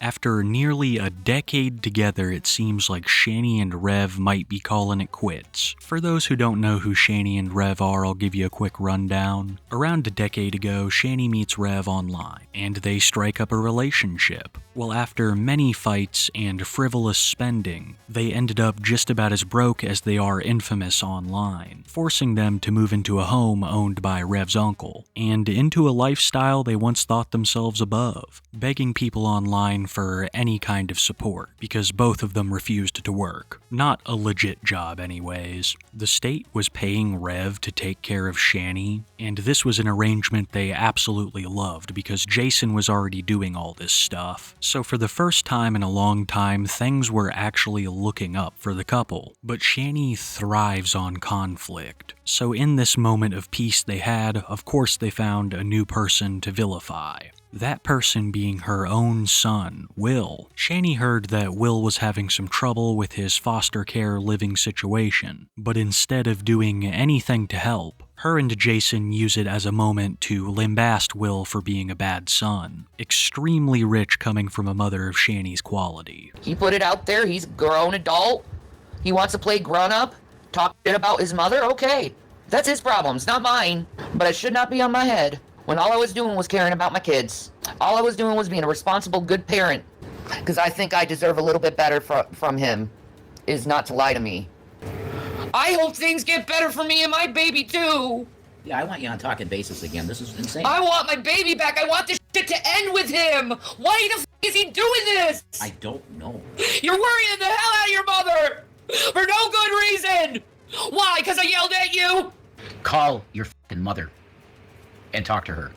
After nearly a decade together, it seems like Shanny and Rev might be calling it quits. For those who don't know who Shanny and Rev are, I'll give you a quick rundown. Around a decade ago, Shanny meets Rev online, and they strike up a relationship. Well, after many fights and frivolous spending, they ended up just about as broke as they are infamous online, forcing them to move into a home owned by Rev's uncle, and into a lifestyle they once thought themselves above, begging people online for any kind of support, because both of them refused to work. Not a legit job anyways. The state was paying Rev to take care of Shanny, and this was an arrangement they absolutely loved because Jason was already doing all this stuff. So for the first time in a long time, things were actually looking up for the couple. But Shanny thrives on conflict. So in this moment of peace they had, of course they found a new person to vilify. That person being her own son, Will. Shanny heard that Will was having some trouble with his foster care living situation, but instead of doing anything to help, her and Jason use it as a moment to lambaste Will for being a bad son. Extremely rich coming from a mother of Shanny's quality. He put it out there, he's a grown adult, he wants to play grown-up, talk shit about his mother, okay. That's his problems, not mine, but it should not be on my head. When all I was doing was caring about my kids. All I was doing was being a responsible, good parent. Because I think I deserve a little bit better from him, is not to lie to me. I hope things get better for me and my baby, too. Yeah, I want you on talking basis again. This is insane. I want my baby back. I want this shit to end with him. Why the f*** is he doing this? I don't know. You're worrying the hell out of your mother. For no good reason. Why? Because I yelled at you? Call your fucking mother and talk to her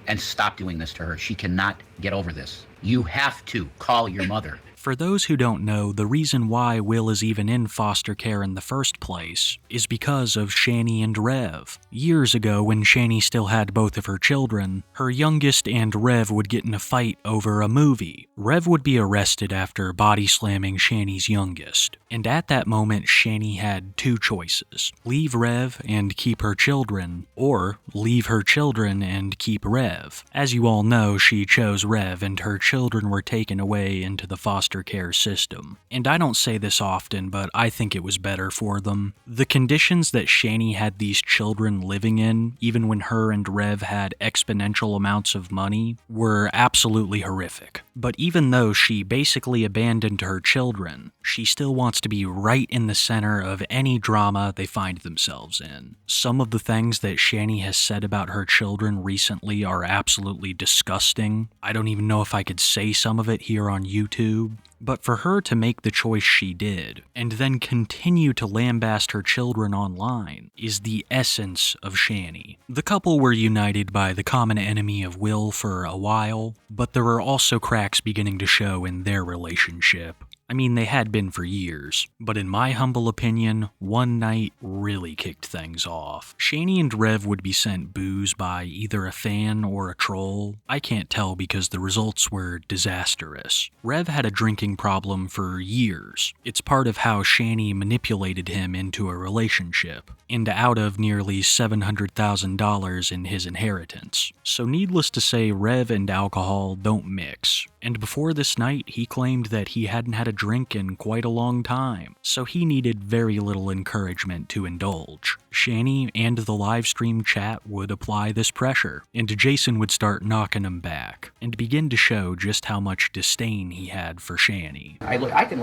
and stop doing this to her. She cannot get over this. You have to call your mother. For those who don't know, the reason why Will is even in foster care in the first place is because of Shanny and Rev. Years ago, when Shanny still had both of her children, her youngest and Rev would get in a fight over a movie. Rev would be arrested after body slamming Shanny's youngest. And at that moment, Shanny had two choices. Leave Rev and keep her children, or leave her children and keep Rev. As you all know, she chose Rev and her children were taken away into the foster care system. And I don't say this often, but I think it was better for them. The conditions that Shanny had these children living in, even when her and Rev had exponential amounts of money, were absolutely horrific. But even though she basically abandoned her children, she still wants to be right in the center of any drama they find themselves in. Some of the things that Shanny has said about her children recently are absolutely disgusting. I don't even know if I could say some of it here on YouTube. But for her to make the choice she did, and then continue to lambaste her children online, is the essence of Shanny. The couple were united by the common enemy of Will for a while, but there were also cracks beginning to show in their relationship. I mean, they had been for years, but in my humble opinion, one night really kicked things off. Shanny and Rev would be sent booze by either a fan or a troll. I can't tell because the results were disastrous. Rev had a drinking problem for years. It's part of how Shanny manipulated him into a relationship, and out of nearly $700,000 in his inheritance. So needless to say, Rev and alcohol don't mix. And before this night, he claimed that he hadn't had a drink in quite a long time, so he needed very little encouragement to indulge. Shanny and the livestream chat would apply this pressure, and Jason would start knocking him back, and begin to show just how much disdain he had for Shanny.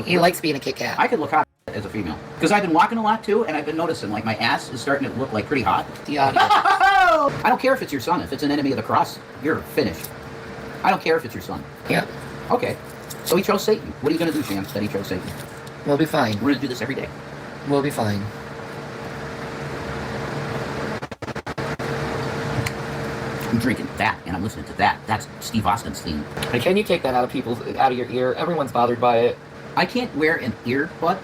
He likes being a Kit Kat. I could look hot as a female. Because I've been walking a lot too, and I've been noticing, like, my ass is starting to look like pretty hot. Yeah. I don't care if it's your son. If it's an enemy of the cross, you're finished. I don't care if it's your son. Yeah. Okay. So he chose Satan. What are you going to do, Shams, that he chose Satan? We'll be fine. We're going to do this every day. We'll be fine. I'm drinking that, and I'm listening to that. That's Steve Austin's theme. Can you take that out of your ear? Everyone's bothered by it. I can't wear an earbud?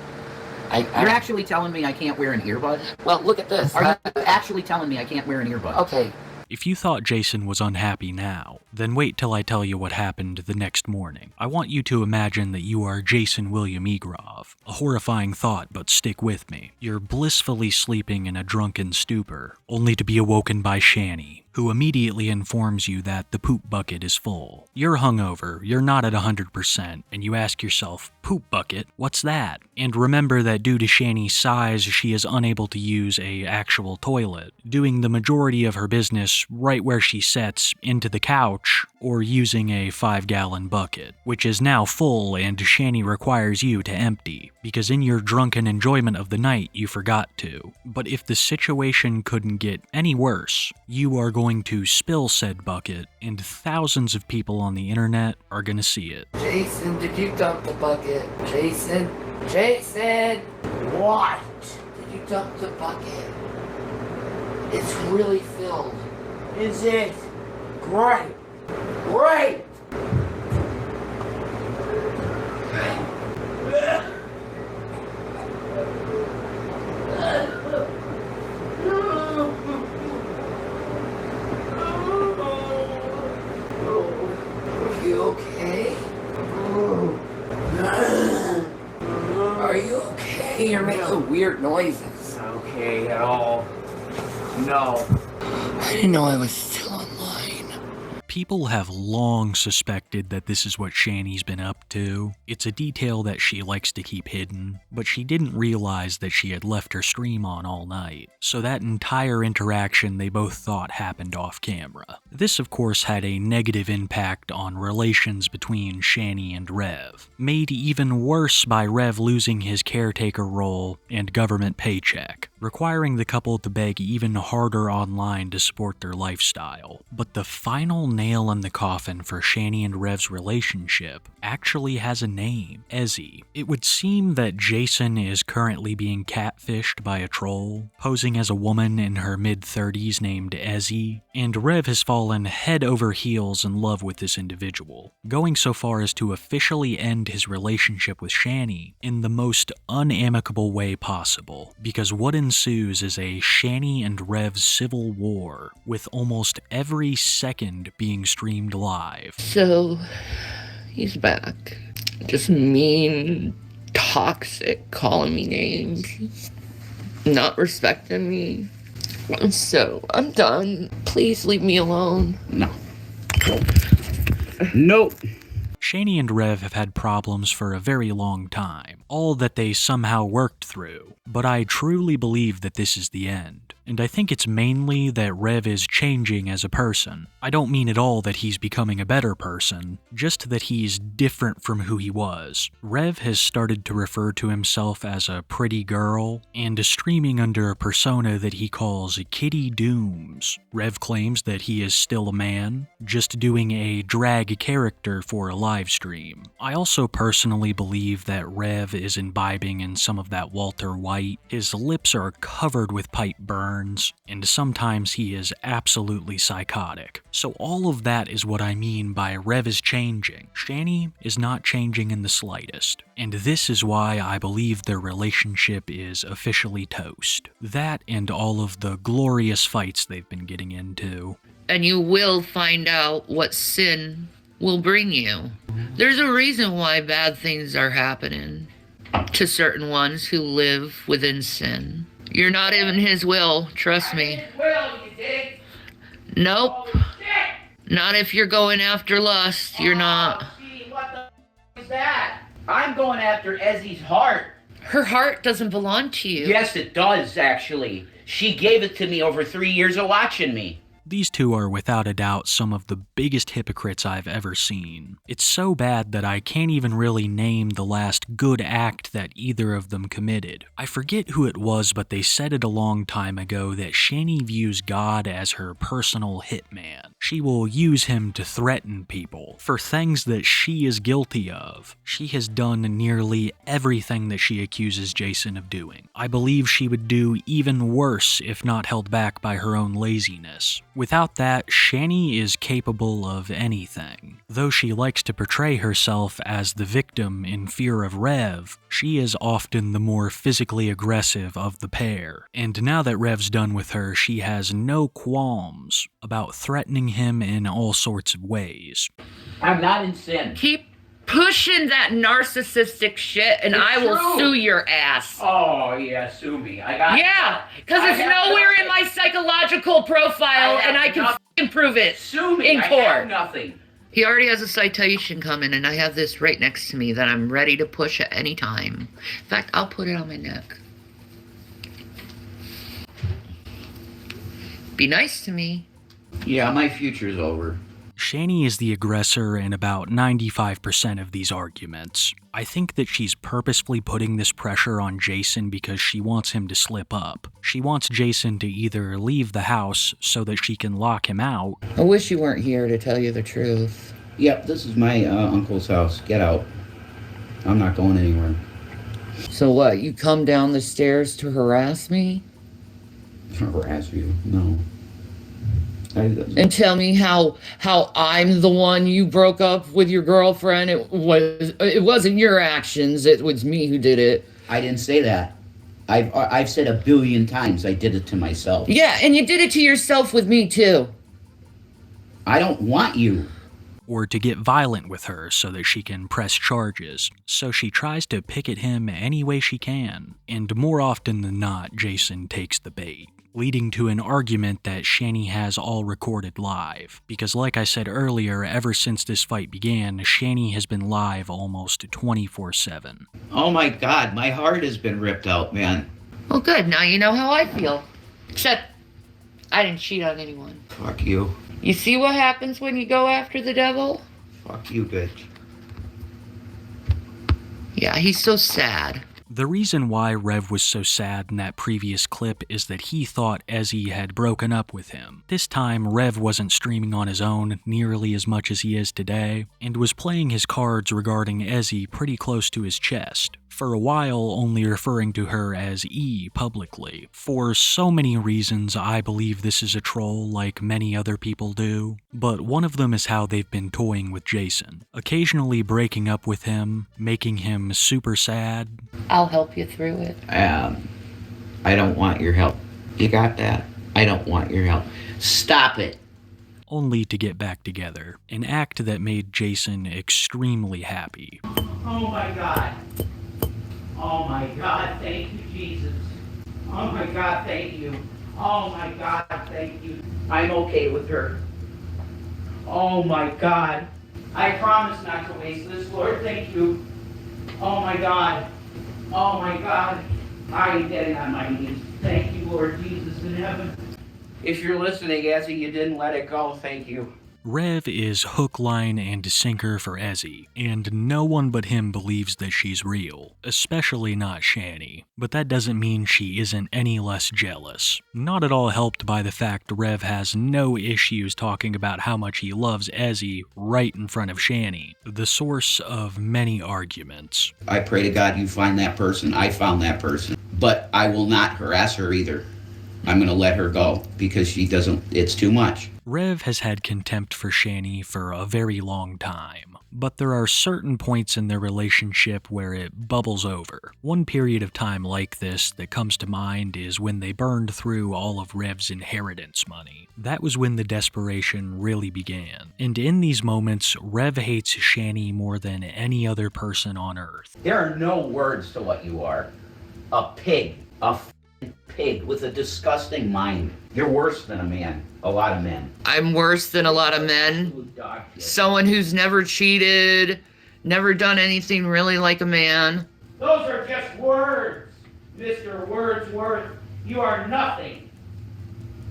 You're actually telling me I can't wear an earbud? Well, look at this. Are you actually telling me I can't wear an earbud? Okay. If you thought Jason was unhappy now, then wait till I tell you what happened the next morning. I want you to imagine that you are Jason William Egrov. A horrifying thought, but stick with me. You're blissfully sleeping in a drunken stupor, only to be awoken by Shanny. who immediately informs you that the poop bucket is full. You're hungover, you're not at 100%, and you ask yourself, poop bucket, what's that? And remember that due to Shanny's size, she is unable to use a actual toilet, doing the majority of her business right where she sits into the couch or using a 5-gallon bucket, which is now full and Shanny requires you to empty, because in your drunken enjoyment of the night you forgot to. But if the situation couldn't get any worse, you are going to spill said bucket, and thousands of people on the internet are gonna see it. Jason, did you dump the bucket? Jason? Jason! What? Did you dump the bucket? It's really filled. Is it? Great! Great! Are you okay? Are you okay? You're making weird noises. Not okay at all. No. I didn't know I was still online. People have long suspected that this is what Shanny's been up to. It's a detail that she likes to keep hidden, but she didn't realize that she had left her stream on all night, so that entire interaction they both thought happened off camera. This of course had a negative impact on relations between Shanny and Rev, made even worse by Rev losing his caretaker role and government paycheck, requiring the couple to beg even harder online to support their lifestyle. But the final nail in the coffin for Shanny and Rev's relationship actually has a name, Ezzy. It would seem that Jason is currently being catfished by a troll, posing as a woman in her mid-30s named Ezzy, and Rev has fallen head over heels in love with this individual, going so far as to officially end his relationship with Shanny in the most unamicable way possible, because what ensues is a Shanny and Rev civil war, with almost every second being streamed live. So, he's back. Just mean, toxic, calling me names, not respecting me. So, I'm done. Please leave me alone. No. Nope. Shanny and Rev have had problems for a very long time, all that they somehow worked through, but I truly believe that this is the end. And I think it's mainly that Rev is changing as a person. I don't mean at all that he's becoming a better person, just that he's different from who he was. Rev has started to refer to himself as a pretty girl, and is streaming under a persona that he calls Kitty Dooms. Rev claims that he is still a man, just doing a drag character for a live stream. I also personally believe that Rev is imbibing in some of that Walter White. His lips are covered with pipe burns, and sometimes he is absolutely psychotic. So all of that is what I mean by Rev is changing. Shanny is not changing in the slightest, and this is why I believe their relationship is officially toast. That and all of the glorious fights they've been getting into. And you will find out what sin will bring you. There's a reason why bad things are happening to certain ones who live within sin. You're not in his will, trust me. Nope. Not if you're going after lust, you're not. What the is that? I'm going after Ezzy's heart. Her heart doesn't belong to you. Yes, it does, actually. She gave it to me over 3 years of watching me. These two are without a doubt some of the biggest hypocrites I've ever seen. It's so bad that I can't even really name the last good act that either of them committed. I forget who it was, but they said it a long time ago that Shanny views God as her personal hitman. She will use him to threaten people for things that she is guilty of. She has done nearly everything that she accuses Jason of doing. I believe she would do even worse if not held back by her own laziness. Without that, Shanny is capable of anything. Though she likes to portray herself as the victim in fear of Rev, she is often the more physically aggressive of the pair. And now that Rev's done with her, she has no qualms about threatening him in all sorts of ways. I'm not in sin. Keep pushing that narcissistic shit, and It's I will true. sue your ass. Oh, yeah, sue me. I got Yeah, because it's nowhere in my psychological profile, and I can f***ing prove it Sue me. in I court. have nothing. He already has a citation coming, and I have this right next to me that I'm ready to push at any time. In fact, I'll put it on my neck. Be nice to me. Yeah, my future's over. Shanny is the aggressor in about 95% of these arguments. I think that she's purposefully putting this pressure on Jason because she wants him to slip up. She wants Jason to either leave the house so that she can lock him out. I wish you weren't here to tell you the truth. Yep, this is my uncle's house. Get out. I'm not going anywhere. So what, you come down the stairs to harass me? Harass you? No. And tell me how I'm the one you broke up with your girlfriend. It wasn't your actions. It was me who did it. I didn't say that. I've said 1 billion times I did it to myself. Yeah, and you did it to yourself with me too. I don't want you. Or to get violent with her so that she can press charges. So she tries to pick at him any way she can. And more often than not, Jason takes the bait, leading to an argument that Shanny has all recorded live. Because like I said earlier, ever since this fight began, Shanny has been live almost 24/7. Oh my God, my heart has been ripped out, man. Well, good. Now you know how I feel. Except, I didn't cheat on anyone. Fuck you. You see what happens when you go after the devil? Fuck you, bitch. Yeah, he's so sad. The reason why Rev was so sad in that previous clip is that he thought Ezzy had broken up with him. This time, Rev wasn't streaming on his own nearly as much as he is today, and was playing his cards regarding Ezzy pretty close to his chest, for a while only referring to her as E publicly. For so many reasons, I believe this is a troll like many other people do, but one of them is how they've been toying with Jason, occasionally breaking up with him, making him super sad. I'll help you through it. I don't want your help. You got that? I don't want your help. Stop it. Only to get back together, an act that made Jason extremely happy. Oh my God. Oh my God, thank you, Jesus. Oh my God, thank you. Oh my God, thank you. I'm okay with her. Oh my God. I promise not to waste this, Lord. Thank you. Oh my God. Oh my God. I am getting on my knees. Thank you, Lord Jesus in heaven. If you're listening, Ezzy, you didn't let it go. Thank you. Rev is hook, line, and sinker for Ezzy, and no one but him believes that she's real, especially not Shanny. But that doesn't mean she isn't any less jealous. Not at all helped by the fact Rev has no issues talking about how much he loves Ezzy right in front of Shanny, the source of many arguments. I pray to God you find that person. I found that person. But I will not harass her either. I'm going to let her go because it's too much. Rev has had contempt for Shanny for a very long time, but there are certain points in their relationship where it bubbles over. One period of time like this that comes to mind is when they burned through all of Rev's inheritance money. That was when the desperation really began. And in these moments, Rev hates Shanny more than any other person on Earth. There are no words to what you are. A pig. A pig with a disgusting mind. You're worse than a man. A lot of men. I'm worse than a lot of men. Someone who's never cheated, never done anything really like a man. Those are just words, Mr. Wordsworth. You are nothing.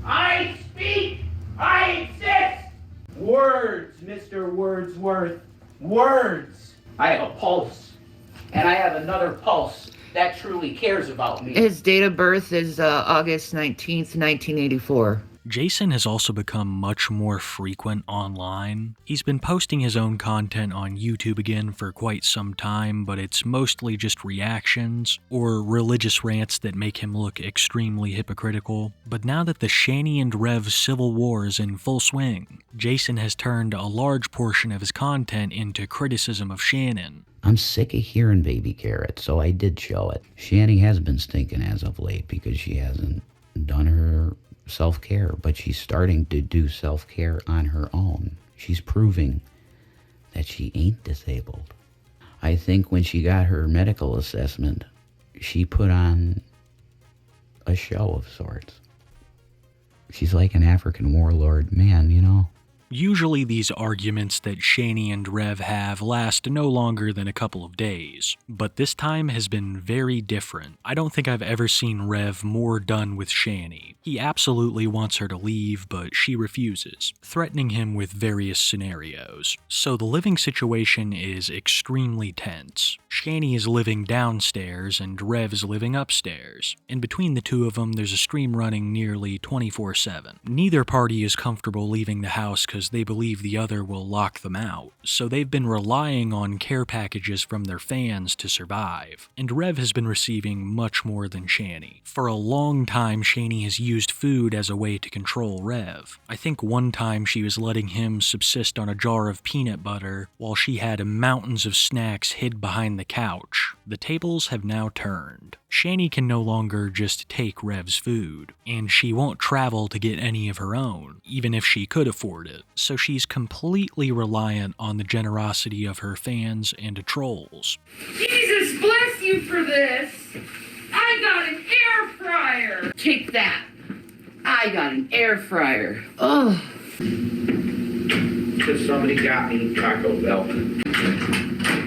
I speak. I exist. Words, Mr. Wordsworth. Words. I have a pulse. And I have another pulse that truly cares about me. His date of birth is August 19th, 1984. Jason has also become much more frequent online. He's been posting his own content on YouTube again for quite some time, but it's mostly just reactions or religious rants that make him look extremely hypocritical. But now that the Shanny and Rev civil war is in full swing, Jason has turned a large portion of his content into criticism of Shannon. I'm sick of hearing baby carrots, so I did show it. Shanny has been stinking as of late because she hasn't done her self-care, but she's starting to do self-care on her own. She's proving that she ain't disabled. I think when she got her medical assessment, she put on a show of sorts. She's like an African warlord man, you know? Usually these arguments that Shanny and Rev have last no longer than a couple of days, but this time has been very different. I don't think I've ever seen Rev more done with Shanny. He absolutely wants her to leave, but she refuses, threatening him with various scenarios. So the living situation is extremely tense. Shanny is living downstairs and Rev is living upstairs. In between the two of them, there's a stream running nearly 24/7. Neither party is comfortable leaving the house because they believe the other will lock them out, so they've been relying on care packages from their fans to survive. And Rev has been receiving much more than Shanny. For a long time, Shanny has used food as a way to control Rev. I think one time she was letting him subsist on a jar of peanut butter while she had mountains of snacks hid behind the couch. The tables have now turned. Shanny can no longer just take Rev's food, and she won't travel to get any of her own, even if she could afford it. So she's completely reliant on the generosity of her fans and trolls. Jesus bless you for this. I got an air fryer. Take that. I got an air fryer. Oh. Because somebody got me Taco Bell.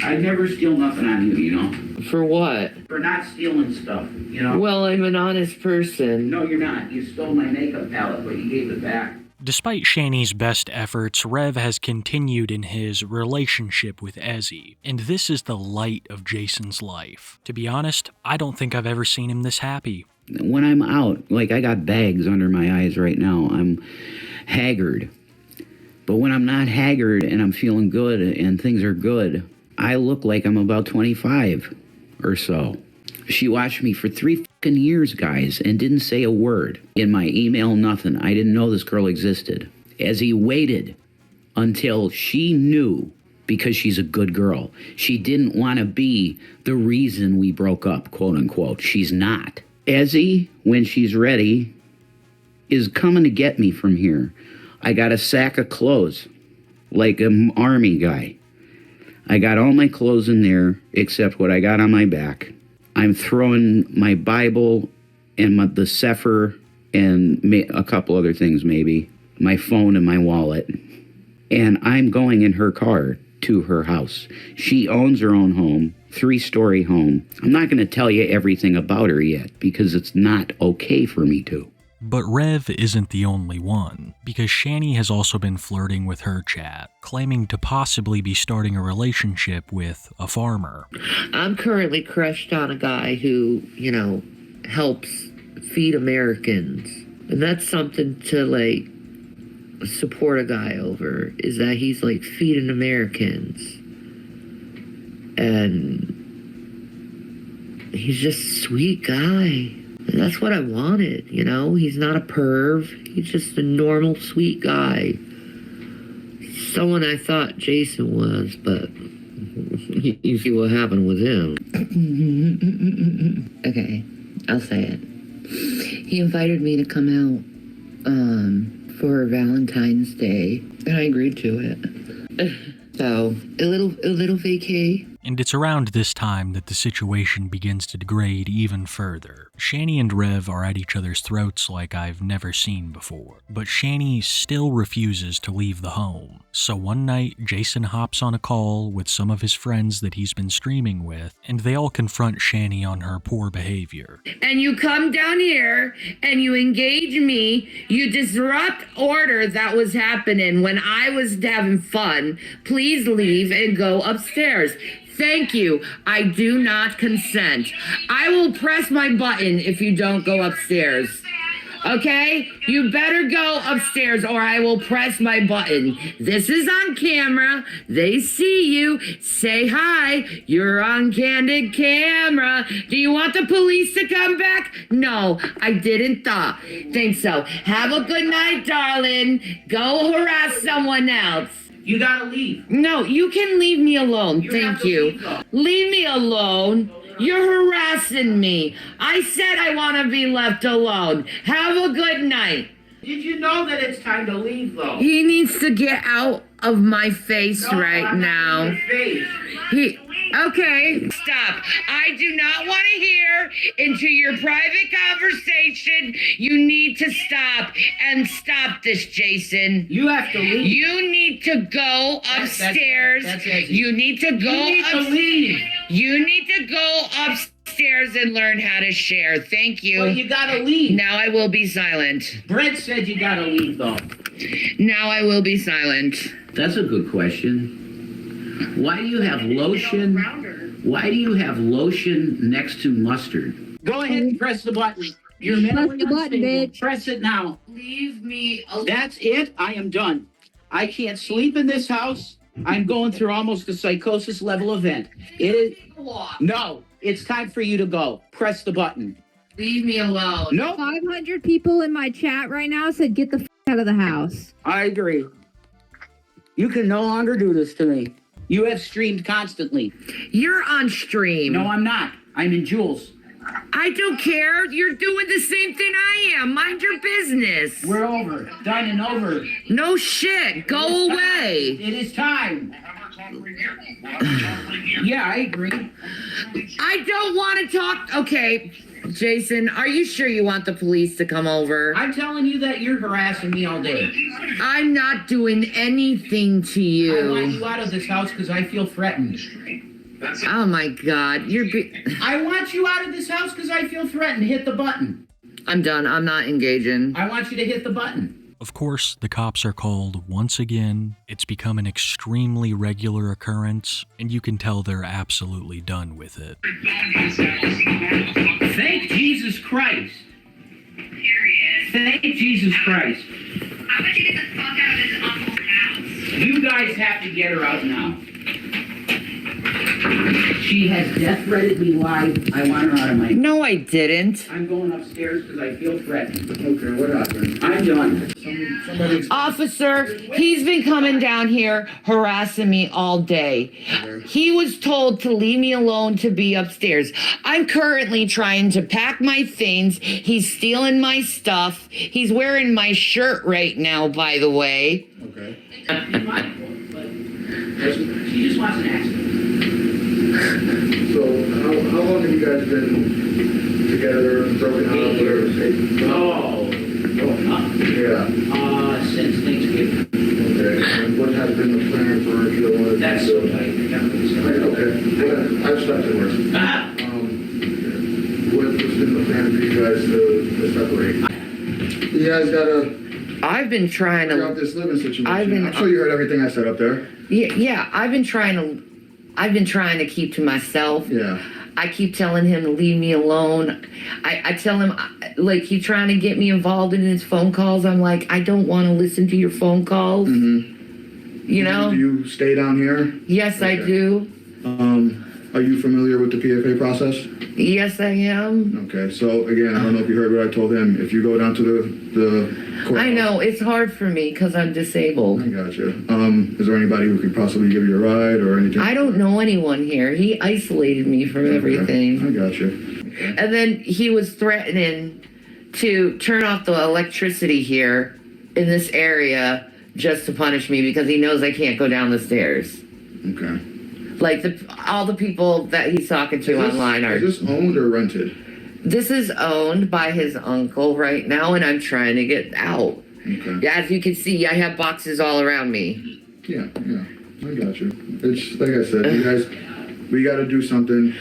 I never steal nothing on you, you know? For what? For not stealing stuff, you know? Well, I'm an honest person. No, you're not. You stole my makeup palette, but you gave it back. Despite Shanny's best efforts, Rev has continued in his relationship with Ezzy, and this is the light of Jason's life. To be honest, I don't think I've ever seen him this happy. When I'm out, like I got bags under my eyes right now, I'm haggard. But when I'm not haggard and I'm feeling good and things are good, I look like I'm about 25 or so. She watched me for 3 fucking years, guys, and didn't say a word. In my email, nothing. I didn't know this girl existed. As he waited until she knew, because she's a good girl. She didn't want to be the reason we broke up, quote unquote. She's not. Ezzy, when she's ready, is coming to get me from here. I got a sack of clothes, like an army guy. I got all my clothes in there except what I got on my back. I'm throwing my Bible and the Sefer and a couple other things maybe, my phone and my wallet. And I'm going in her car to her house. She owns her own home, 3-story home. I'm not going to tell you everything about her yet because it's not okay for me to. But Rev isn't the only one, because Shanny has also been flirting with her chat, claiming to possibly be starting a relationship with a farmer. I'm currently crushed on a guy who, helps feed Americans. And that's something to, support a guy over, is that he's, feeding Americans. And he's just a sweet guy. And that's what I wanted, He's not a perv. He's just a normal, sweet guy. Someone I thought Jason was, but you see what happened with him. Okay, I'll say it. He invited me to come out for Valentine's Day, and I agreed to it. So, a little vacay. And it's around this time that the situation begins to degrade even further. Shanny and Rev are at each other's throats like I've never seen before, but Shanny still refuses to leave the home. So one night, Jason hops on a call with some of his friends that he's been streaming with, and they all confront Shanny on her poor behavior. And you come down here and you engage me, you disrupt order that was happening when I was having fun. Please leave and go upstairs. Thank you. I do not consent. I will press my button if you don't go upstairs. Okay? You better go upstairs or I will press my button. This is on camera. They see you. Say hi. You're on candid camera. Do you want the police to come back? No, I didn't think so. Have a good night, darling. Go harass someone else. You gotta leave. No, you can leave me alone. Thank you. Leave me alone. You're harassing me. I said I want to be left alone. Have a good night. Did you know that it's time to leave, though? He needs to get out of my face right I'm not now. in your face. Okay, stop. I do not want to hear into your private conversation. You need to stop and stop this, Jason. You have to leave. You need to go upstairs. That's it. You need to go You need to leave. You need to go upstairs and learn how to share. Thank you. Well, you gotta leave. Now I will be silent. Brett said you gotta leave, though. Now I will be silent. That's a good question. Why do you have lotion? Why do you have lotion next to mustard? Go ahead and press the button. You're mentally the button, unstable. bitch. Press it now. Leave me alone. That's it. I am done. I can't sleep in this house. I'm going through almost a psychosis level event. It is. No, it's time for you to go. Press the button. Leave me alone. No, 500 people in my chat right now said get the out of the house. I agree. You can no longer do this to me. You have streamed constantly. You're on stream. No, I'm not. I'm in Jules. I don't care. You're doing the same thing I am. Mind your business. We're over. Done and over. No shit. Go away. It is time. Yeah, I agree. I don't want to talk. Okay, Jason, are you sure you want the police to come over? I'm telling you that you're harassing me all day. I'm not doing anything to I want you. you out of this house because I feel threatened. Oh my God. I want you out of this house because I feel threatened. Hit the button. I'm done. I'm not engaging. I want you to hit the button. Of course, the cops are called once again. It's become an extremely regular occurrence, and you can tell they're absolutely done with it. Thank Jesus Christ. Period. Thank Jesus Christ. How about you get the fuck out of this uncle's house? You guys have to get her out now. She has death threatened me live. I want her out of my... No, I didn't. I'm going upstairs because I feel threatened. Okay, whatever. I'm done. Officer, he's been coming down here harassing me all day. He was told to leave me alone to be upstairs. I'm currently trying to pack my things. He's stealing my stuff. He's wearing my shirt right now, by the way. Okay. She just wants an accident. So, how long have you guys been together, broken up, whatever? Yeah. Since Thanksgiving. Okay. And what has been the plan for you to want to That's do? okay. Okay. I just thought it was. What's been the plan for you guys to separate? You guys gotta I've been trying figure out to. this living situation. I'm sure you heard everything I said up there. Yeah, I've been trying to keep to myself. Yeah. I keep telling him to leave me alone. I tell him, like, he's trying to get me involved in his phone calls. I'm like, I don't want to listen to your phone calls. Mm-hmm. You know? Do you stay down here? Yes, I do. Are you familiar with the PFA process? Yes, I am. Okay, so again, I don't know if you heard what I told him. If you go down to the courthouse. I know, it's hard for me because I'm disabled. I gotcha. Is there anybody who could possibly give you a ride or anything? I don't know anyone here. He isolated me from everything. I gotcha. Okay. And then he was threatening to turn off the electricity here in this area just to punish me because he knows I can't go down the stairs. Okay. Like all the people that he's talking to online are. Is this owned or rented? This is owned by his uncle right now, and I'm trying to get out. Okay. As you can see, I have boxes all around me. Yeah. I gotcha. It's like I said, you guys, we got to do something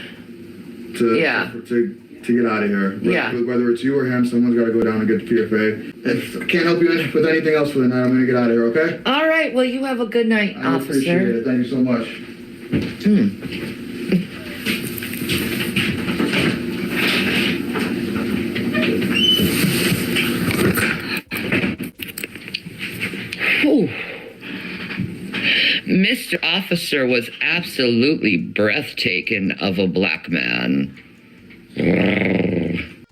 to get out of here. Whether it's you or him, someone's got to go down and get the PFA. If I can't help you with anything else for the night, I'm gonna get out of here. Okay? All right. Well, you have a good night, I officer. appreciate it. Thank you so much. Mr. Officer was absolutely breathtaking of a black man.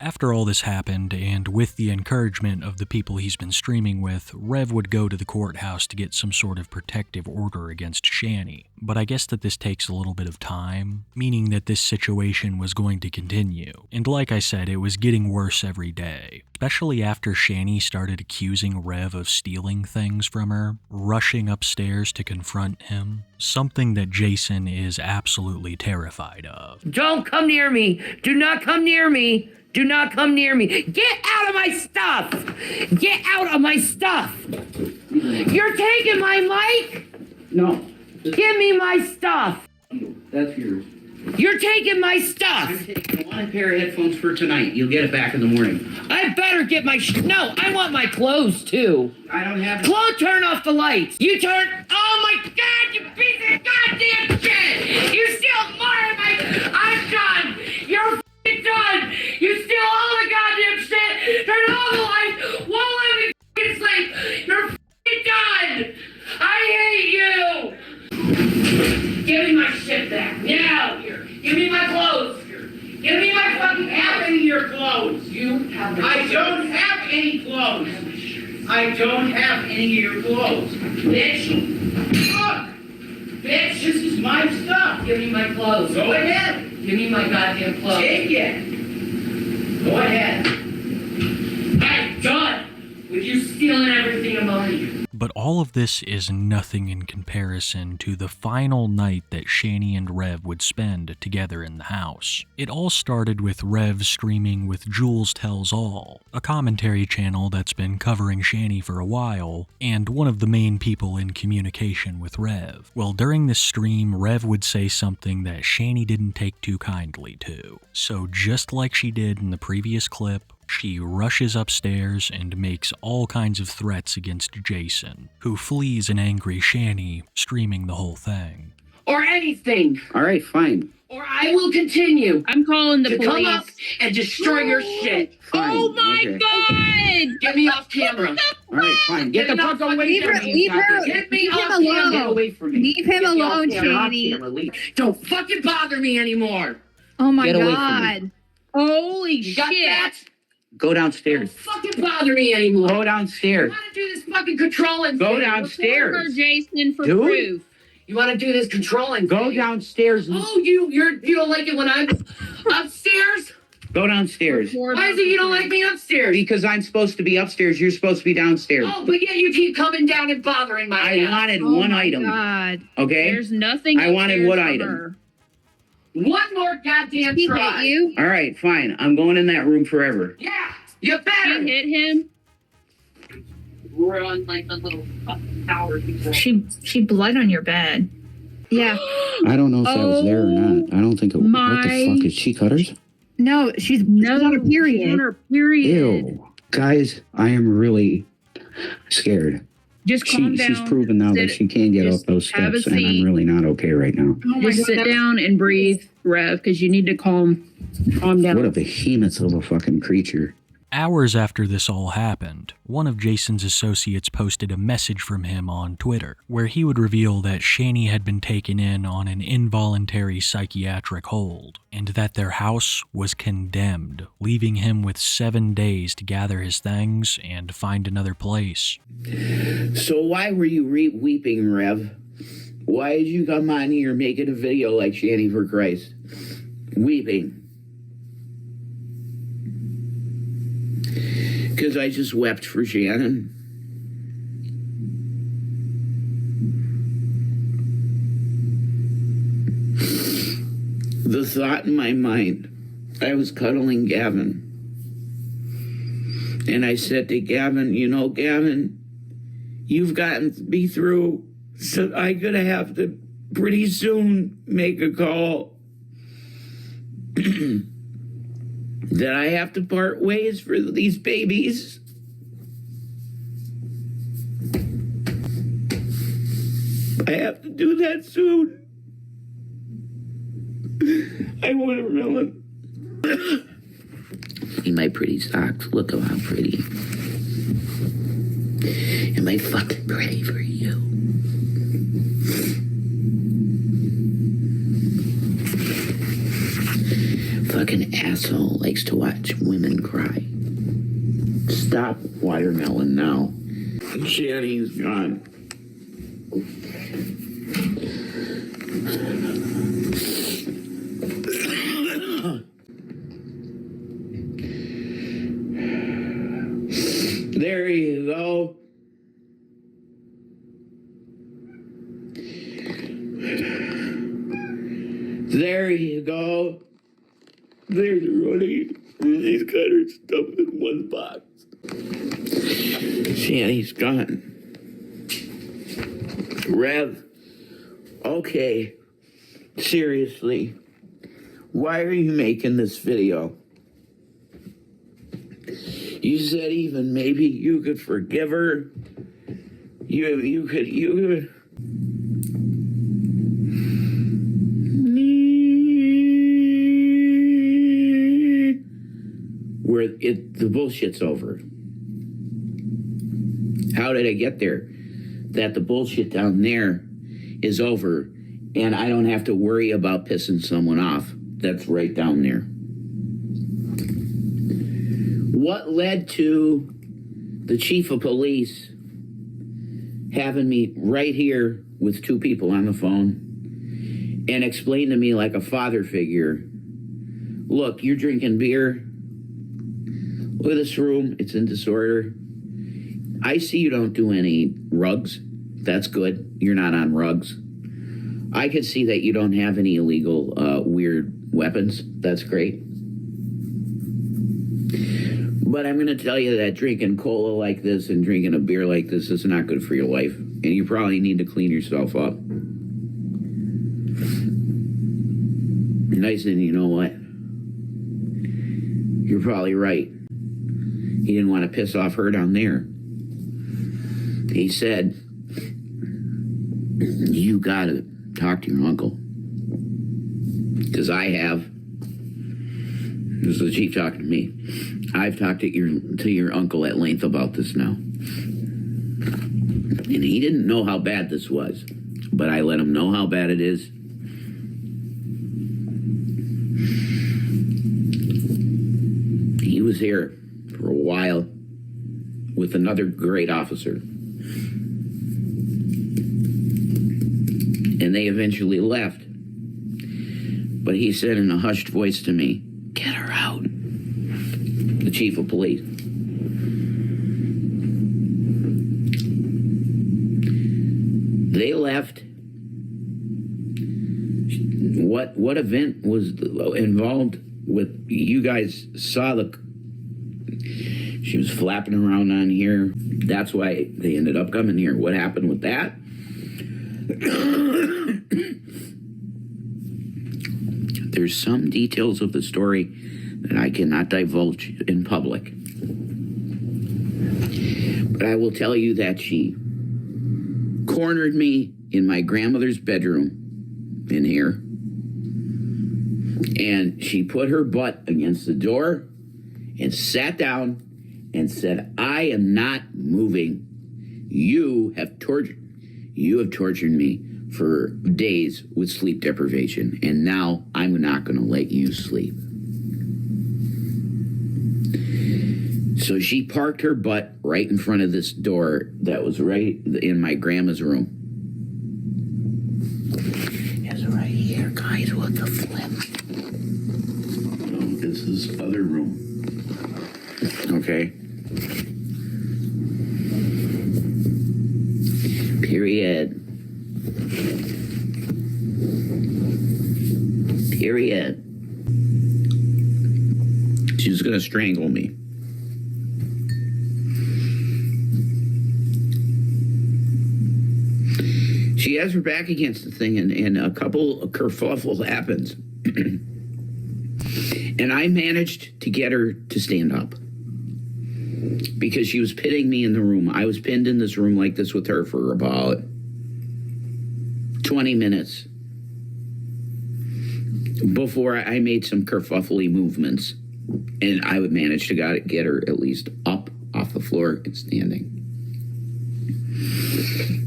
After all this happened, and with the encouragement of the people he's been streaming with, Rev would go to the courthouse to get some sort of protective order against Shanny. But I guess that this takes a little bit of time, meaning that this situation was going to continue. And like I said, it was getting worse every day, especially after Shanny started accusing Rev of stealing things from her, rushing upstairs to confront him, something that Jason is absolutely terrified of. Don't come near me. Do not come near me. Do not come near me. Get out of my stuff. Get out of my stuff. You're taking my mic? No. Give me my stuff. That's yours. You're taking my stuff. I'm taking one pair of headphones for tonight. You'll get it back in the morning. I better get my no, I want my clothes too. I don't have... Turn off the lights. You turn... Oh my God, you piece of goddamn shit. You steal more of my... I'm done. You're f***ing done. You steal all the goddamn shit. Turn off the lights. Won't let me f***ing sleep. You're f***ing done. I hate you. Give me my shit back. Now. Here. Give me my clothes. Here. Give me my fucking Have any of your clothes. You have the I don't have any clothes. I don't have any of your clothes. Bitch. Look! Bitch, this is my stuff. Give me my clothes. Go ahead. Give me my goddamn clothes. Take it. Go ahead. I'm done with you stealing everything of mine. But all of this is nothing in comparison to the final night that Shanny and Rev would spend together in the house. It all started with Rev streaming with Jules Tells All, a commentary channel that's been covering Shanny for a while, and one of the main people in communication with Rev. Well, during this stream, Rev would say something that Shanny didn't take too kindly to. So just like she did in the previous clip, she rushes upstairs and makes all kinds of threats against Jason, who flees an angry Shanny, streaming the whole thing. Or anything. All right, fine. Or I will continue. I'm calling the to police. come up and destroy your shit. Fine. Oh my Okay. God! Get me off camera. All right, fine. Get the fuck away Leave from her, me. leave her, Get me leave him off camera. alone. Get away from me. Leave him Get me off alone, camera, off Shanny. camera, leave. Don't fucking bother me anymore. Oh my Get away from God! Holy You got shit! that? Go Don't downstairs. fucking bother me anymore. Go I downstairs. want to do this fucking controlling Go thing. downstairs. For Jason for Dude. proof. You want to do this controlling Go thing? downstairs. Oh, you don't like it when I'm upstairs? Go downstairs. Why is it you don't like me upstairs? Because I'm supposed to be upstairs. You're supposed to be downstairs. Oh, but yet you keep coming down and bothering my I ass. wanted Oh one my item. God. Okay? There's nothing. I wanted upstairs what for item? her. One more goddamn He try. hit you. All right, fine. I'm going in that room forever. Yeah, you better. She hit him. Run like a little fucking coward. She bled on your bed. Yeah. I don't know if that was there or not. I don't think it was. What the fuck? Is she cutters? No, she's on her period. On her period. Ew. Guys, I am really scared. Just calm down. She's proven now that Sit- she can't get just up those have a steps, and I'm seat. really not okay right now. Oh my Just sit God. down and breathe, Rev, because you need to calm down. What a behemoth of a fucking creature. Hours after this all happened, one of Jason's associates posted a message from him on Twitter, where he would reveal that Shanny had been taken in on an involuntary psychiatric hold, and that their house was condemned, leaving him with 7 days to gather his things and find another place. So why were you weeping, Rev? Why did you come on here making a video like Shanny, for Christ? Weeping. Because I just wept for Shannon. The thought in my mind, I was cuddling Gavin. And I said to Gavin, you know, Gavin, you've gotten me through, so I'm going to have to pretty soon make a call that I have to part ways for these babies. I have to do that soon. I want a melon. In my pretty socks. Look how pretty. Am I fucking pretty for you? fucking asshole likes to watch women cry. Stop watermelon now. Shanny's gone. There you go. There you go. There's Ronnie. He's got her stuff in one box. Shanny's gone. Rev, okay, seriously, why are you making this video? You said even maybe you could forgive her. You could. Where the bullshit's over. How did I get there? That the bullshit down there is over and I don't have to worry about pissing someone off. That's right down there. What led to the chief of police having me right here with two people on the phone and explain to me like a father figure, look, you're drinking beer. Look at this room. It's in disorder. I see you don't do any rugs. That's good. You're not on rugs. I could see that you don't have any illegal, weird weapons. That's great. But I'm going to tell you that drinking cola like this and drinking a beer like this is not good for your life. And you probably need to clean yourself up. And I said, you know what? You're probably right. He didn't want to piss off her down there. He said, you got to talk to your uncle. Because I have. This is the chief talking to me. I've talked to your uncle at length about this now. And he didn't know how bad this was. But I let him know how bad it is. He was here for a while with another great officer. And they eventually left. But he said in a hushed voice to me, get her out. The chief of police. They left. What event was involved with, you guys saw she was flapping around on here. That's why they ended up coming here. What happened with that? There's some details of the story that I cannot divulge in public. But I will tell you that she cornered me in my grandmother's bedroom in here. And she put her butt against the door and sat down and said, I am not moving. You have tortured me for days with sleep deprivation, and now I'm not going to let you sleep. So she parked her butt right in front of this door that was right in my grandma's room. It's right here, guys, what the flip? No, this is other room. Okay. Period. She's gonna strangle me. She has her back against the thing, and a kerfuffle happens. And I managed to get her to stand up. Because she was pinning me in the room. I was pinned in this room like this with her for about 20 minutes. Before I made some kerfuffly movements. And I would manage to get her at least up off the floor and standing.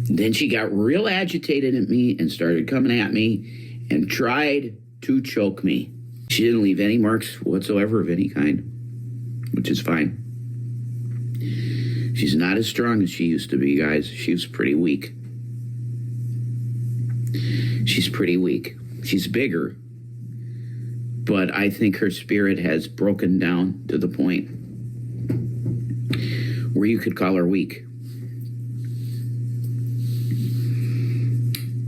Then she got real agitated at me and started coming at me and tried to choke me. She didn't leave any marks whatsoever of any kind, which is fine. She's not as strong as she used to be, guys. She was pretty weak. She's pretty weak. She's bigger, but I think her spirit has broken down to the point where you could call her weak.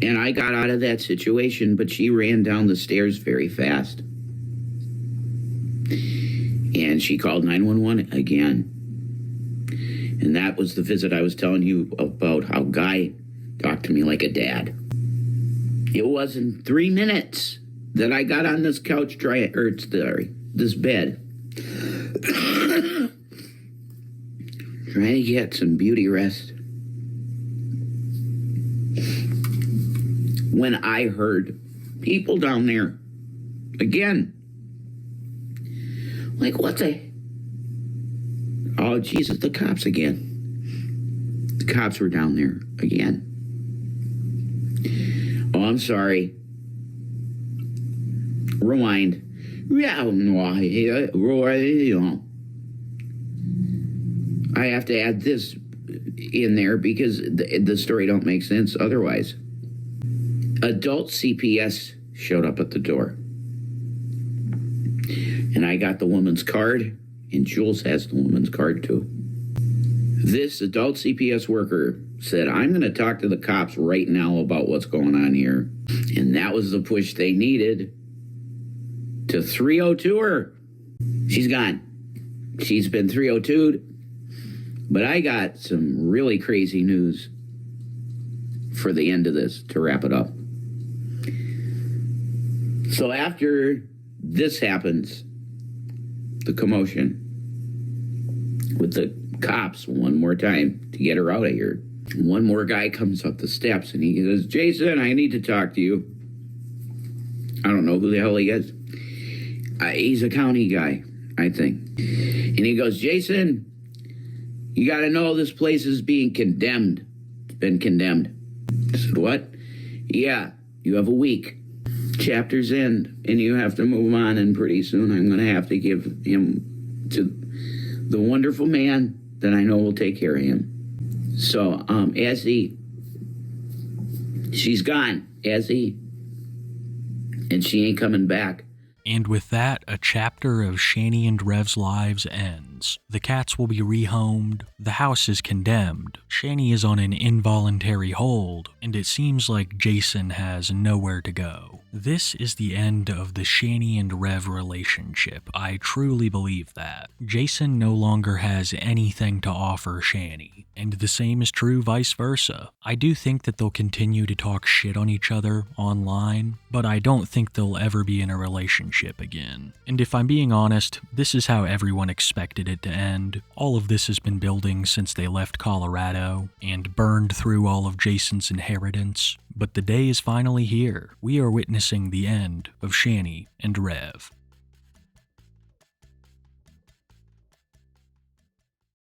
And I got out of that situation, but she ran down the stairs very fast. And she called 911 again. And that was the visit I was telling you about, how Guy talked to me like a dad. It wasn't 3 minutes that I got on this couch, this bed, trying to get some beauty rest, when I heard people down there again. Like, what the? Oh, Jesus, the cops again. The cops were down there again. Oh, I'm sorry. Rewind. Yeah, I have to add this in there because the story don't make sense otherwise. Adult CPS showed up at the door. And I got the woman's card, and Jules has the woman's card too. This adult CPS worker said, I'm going to talk to the cops right now about what's going on here. And that was the push they needed to 302 her. She's gone. She's been 302'd. But I got some really crazy news for the end of this to wrap it up. So after this happens, the commotion with the cops one more time to get her out of here. One more guy comes up the steps and he says, Jason, I need to talk to you. I don't know who the hell he is. He's a county guy, I think. And he goes, Jason, you got to know this place is being condemned. It's been condemned. I said, what? Yeah, you have a week. Chapter's end, and you have to move on, and pretty soon I'm going to have to give him to the wonderful man that I know will take care of him. So, she's gone, and she ain't coming back. And with that, a chapter of Shanny and Rev's lives ends. The cats will be rehomed, the house is condemned, Shanny is on an involuntary hold, and it seems like Jason has nowhere to go. This is the end of the Shanny and Rev relationship. I truly believe that. Jason no longer has anything to offer Shanny, and the same is true vice versa. I do think that they'll continue to talk shit on each other online, but I don't think they'll ever be in a relationship again. And if I'm being honest, this is how everyone expected it to end. All of this has been building since they left Colorado and burned through all of Jason's inheritance. But the day is finally here. We are witnessing the end of Shanny and Rev.